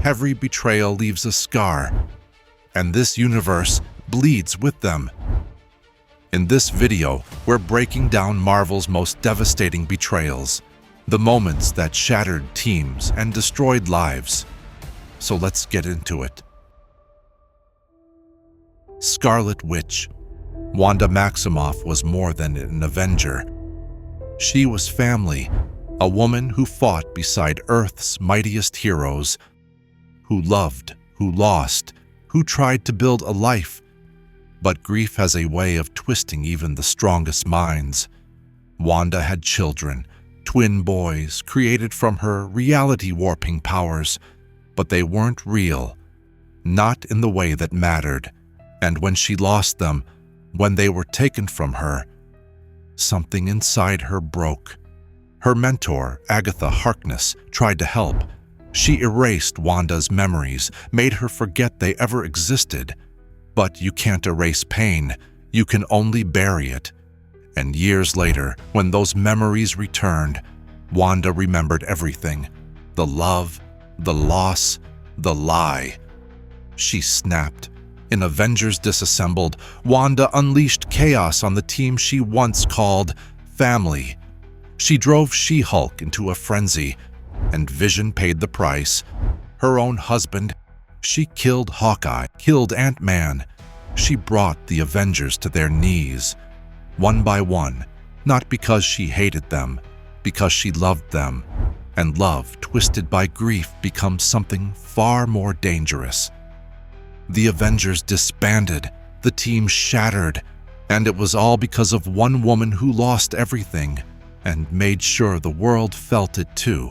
Every betrayal leaves a scar, and this universe bleeds with them. In this video, we're breaking down Marvel's most devastating betrayals, the moments that shattered teams and destroyed lives. So let's get into it. Scarlet Witch. Wanda Maximoff was more than an Avenger. She was family, a woman who fought beside Earth's mightiest heroes, who loved, who lost, who tried to build a life. But grief has a way of twisting even the strongest minds. Wanda had children, twin boys created from her reality-warping powers, but they weren't real, not in the way that mattered. And when she lost them, when they were taken from her, something inside her broke. Her mentor, Agatha Harkness, tried to help. She erased Wanda's memories, made her forget they ever existed. But you can't erase pain, you can only bury it. And years later, when those memories returned, Wanda remembered everything. The love, the loss, the lie. She snapped. In Avengers Disassembled, Wanda unleashed chaos on the team she once called family. She drove She-Hulk into a frenzy, and Vision paid the price. Her own husband. She killed Hawkeye, killed Ant-Man. She brought the Avengers to their knees, one by one, not because she hated them, because she loved them. And love, twisted by grief, becomes something far more dangerous. The Avengers disbanded, the team shattered, and it was all because of one woman who lost everything and made sure the world felt it too.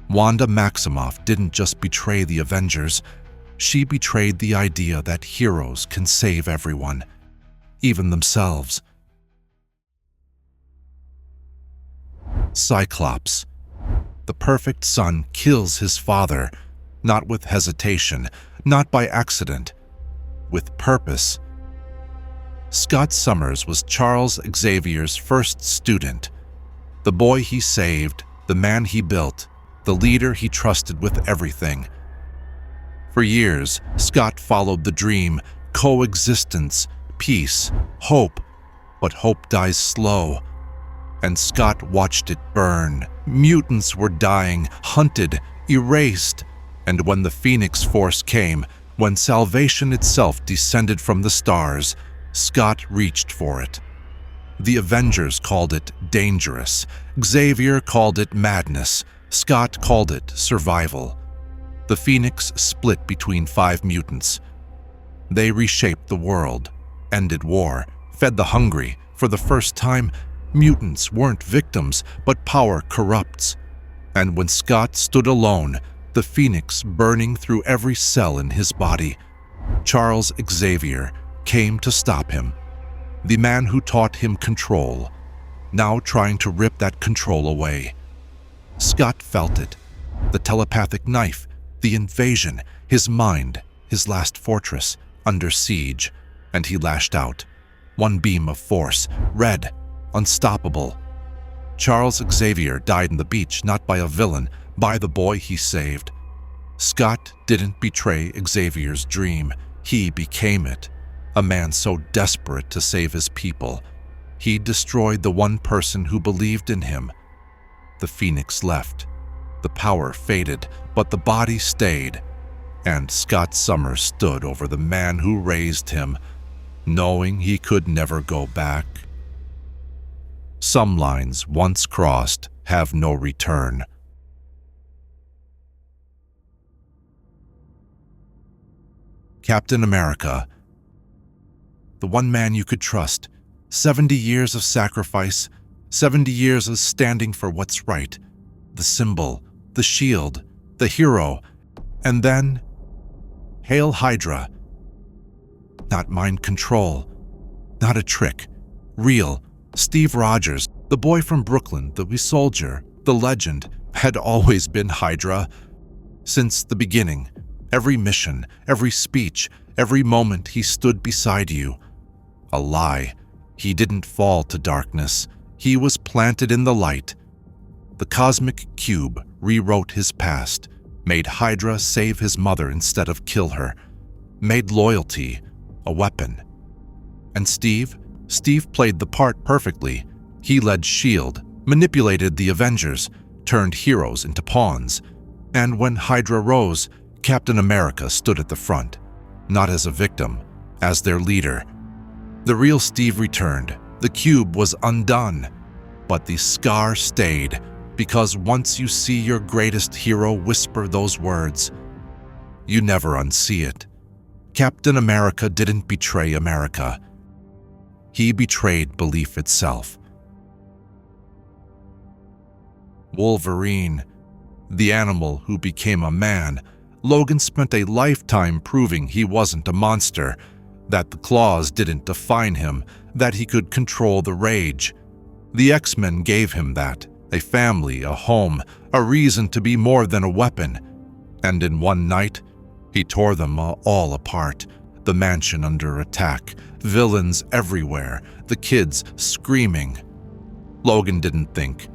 Wanda Maximoff didn't just betray the Avengers, she betrayed the idea that heroes can save everyone, even themselves. Cyclops. The perfect son kills his father, not with hesitation, not by accident, with purpose. Scott Summers was Charles Xavier's first student, the boy he saved, the man he built, the leader he trusted with everything. For years, Scott followed the dream, coexistence, peace, hope, but hope dies slow. And Scott watched it burn. Mutants were dying, hunted, erased. And when the Phoenix Force came, when salvation itself descended from the stars, Scott reached for it. The Avengers called it dangerous. Xavier called it madness. Scott called it survival. The Phoenix split between 5 mutants. They reshaped the world, ended war, fed the hungry. For the first time, mutants weren't victims, but power corrupts. And when Scott stood alone, the Phoenix burning through every cell in his body, Charles Xavier came to stop him. The man who taught him control, now trying to rip that control away. Scott felt it. The telepathic knife, the invasion, his mind, his last fortress, under siege, and he lashed out. One beam of force, red, unstoppable. Charles Xavier died on the beach, not by a villain, by the boy he saved. Scott didn't betray Xavier's dream, he became it. A man so desperate to save his people, he destroyed the one person who believed in him. The Phoenix left. The power faded, but the body stayed. And Scott Summers stood over the man who raised him, knowing he could never go back. Some lines, once crossed, have no return. Captain America. The one man you could trust. 70 years of sacrifice, 70 years of standing for what's right. The symbol, the shield, the hero. And then, Hail Hydra. Not mind control, not a trick. Real. Steve Rogers, the boy from Brooklyn, the soldier, the legend, had always been Hydra. Since the beginning, every mission, every speech, every moment he stood beside you. A lie. He didn't fall to darkness. He was planted in the light. The cosmic cube rewrote his past. made Hydra save his mother instead of kill her, made loyalty a weapon. And Steve played the part perfectly. He led S.H.I.E.L.D., manipulated the Avengers, turned heroes into pawns. And when Hydra rose, Captain America stood at the front, not as a victim, as their leader. The real Steve returned. The cube was undone, but the scar stayed, because once you see your greatest hero whisper those words, you never unsee it. Captain America didn't betray America. He betrayed belief itself. Wolverine, the animal who became a man, Logan spent a lifetime proving he wasn't a monster, that the claws didn't define him, that he could control the rage. The X-Men gave him that, a family, a home, a reason to be more than a weapon. And in one night, he tore them all apart, the mansion under attack, villains everywhere, the kids screaming. Logan didn't think.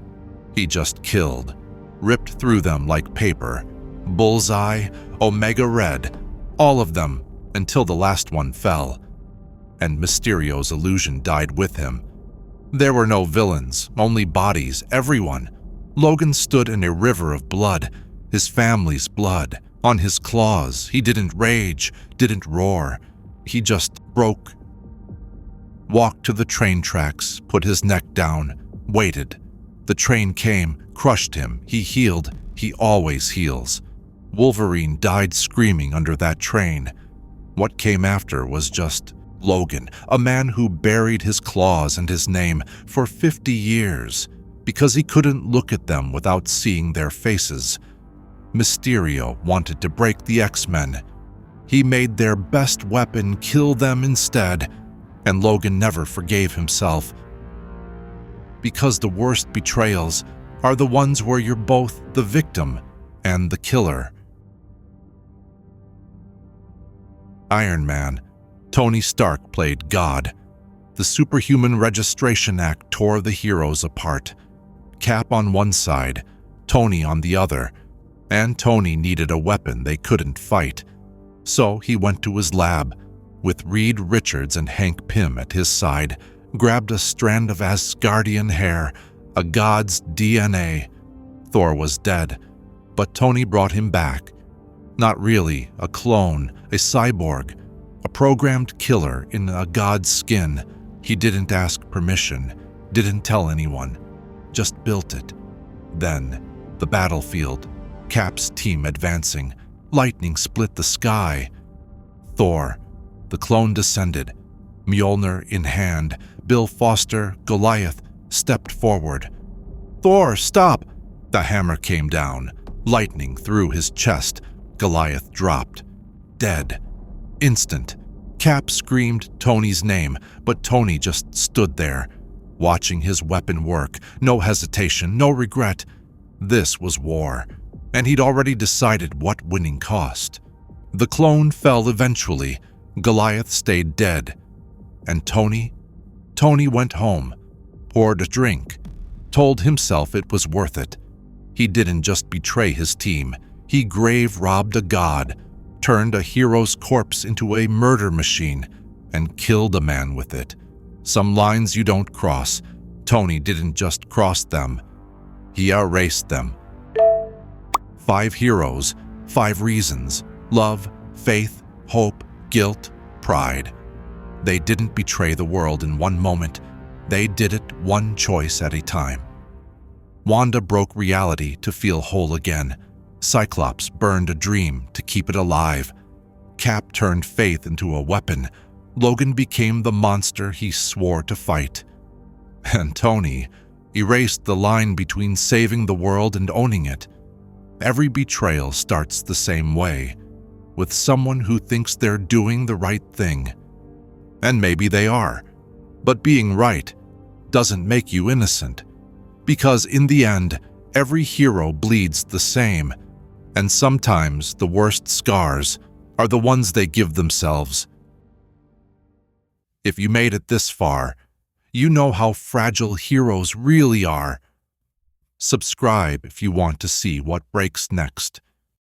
He just killed, ripped through them like paper. Bullseye, Omega Red, all of them, until the last one fell. And Mysterio's illusion died with him. There were no villains, only bodies, everyone. Logan stood in a river of blood, his family's blood. On his claws, he didn't rage, didn't roar. He just broke. Walked to the train tracks, put his neck down, waited. The train came, crushed him, he healed, he always heals. Wolverine died screaming under that train. What came after was just Logan, a man who buried his claws and his name for 50 years because he couldn't look at them without seeing their faces. Mysterio wanted to break the X-Men. He made their best weapon kill them instead, and Logan never forgave himself. Because the worst betrayals are the ones where you're both the victim and the killer. Iron Man. Tony Stark played God. The Superhuman Registration Act tore the heroes apart. Cap on one side, Tony on the other, and Tony needed a weapon they couldn't fight. So he went to his lab, with Reed Richards and Hank Pym at his side, grabbed a strand of Asgardian hair, a god's DNA. Thor was dead, but Tony brought him back. Not really a clone, a cyborg, a programmed killer in a god's skin. He didn't ask permission, didn't tell anyone, just built it. Then, the battlefield, Cap's team advancing, lightning split the sky. Thor, the clone descended, Mjolnir in hand. Bill Foster, Goliath, stepped forward. "Thor, stop!" The hammer came down, lightning through his chest. Goliath dropped, dead. Instant. Cap screamed Tony's name, but Tony just stood there, watching his weapon work. No hesitation, no regret. This was war, and he'd already decided what winning cost. The clone fell eventually. Goliath stayed dead. And Tony went home, poured a drink, told himself it was worth it. He didn't just betray his team. He grave robbed a god, turned a hero's corpse into a murder machine, and killed a man with it. Some lines you don't cross. Tony didn't just cross them. He erased them. 5 heroes, 5 reasons: love, faith, hope, guilt, pride. They didn't betray the world in one moment. They did it one choice at a time. Wanda broke reality to feel whole again. Cyclops burned a dream to keep it alive. Cap turned faith into a weapon. Logan became the monster he swore to fight. And Tony erased the line between saving the world and owning it. Every betrayal starts the same way, with someone who thinks they're doing the right thing. And maybe they are, but being right doesn't make you innocent, because in the end, every hero bleeds the same, and sometimes the worst scars are the ones they give themselves. If you made it this far, you know how fragile heroes really are. Subscribe if you want to see what breaks next.